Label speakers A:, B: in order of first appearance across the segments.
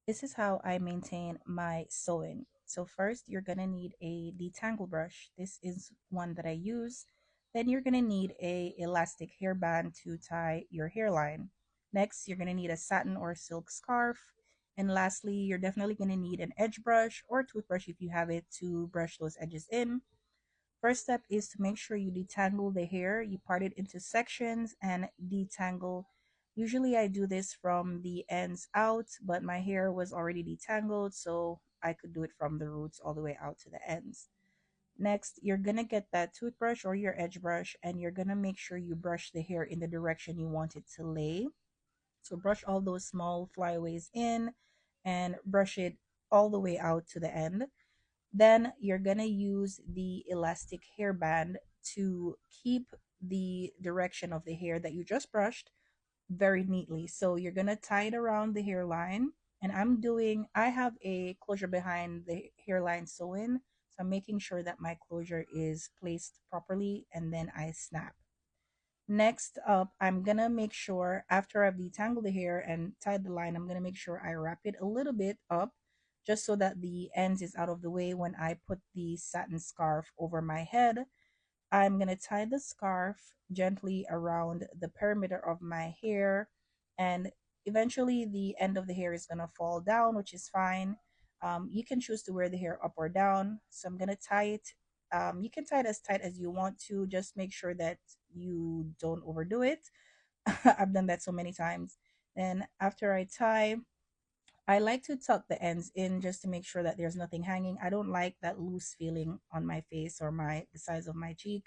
A: This is how I maintain my sewing. So first, you're gonna need a detangle brush. This is one that I use. Then you're gonna need a elastic hairband to tie your hairline. Next, you're gonna need a satin or silk scarf. And lastly, you're definitely gonna need an edge brush or toothbrush if you have it to brush those edges in. First step is to make sure you detangle the hair. You part it into sections and detangle. Usually I do this from the ends out, but my hair was already detangled, so I could do it from the roots all the way out to the ends. Next, you're gonna get that toothbrush or your edge brush, and you're gonna make sure you brush the hair in the direction you want it to lay. So brush all those small flyaways in and brush it all the way out to the end. Then you're gonna use the elastic hairband to keep the direction of the hair that you just brushed very neatly. So you're gonna tie it around the hairline. And I have a closure behind the hairline sewn. So I'm making sure that my closure is placed properly and then I snap. Next up, I'm gonna make sure after I've detangled the hair and tied the line, I'm gonna make sure I wrap it a little bit up just so that the ends is out of the way when I put the satin scarf over my head. I'm gonna tie the scarf gently around the perimeter of my hair, and eventually the end of the hair is gonna fall down, which is fine. You can choose to wear the hair up or down. So I'm gonna tie it. You can tie it as tight as you want to. Just make sure that you don't overdo it. I've done that so many times. Then after I tie, I like to tuck the ends in just to make sure that there's nothing hanging. I don't like that loose feeling on my face or the sides of my cheek,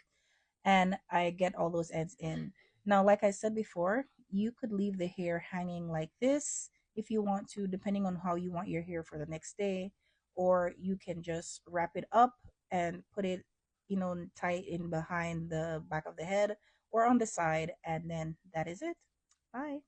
A: and I get all those ends in. Now, like I said before, you could leave the hair hanging like this if you want to, depending on how you want your hair for the next day, or you can just wrap it up and put it, tie it in behind the back of the head or on the side, and then that is it. Bye.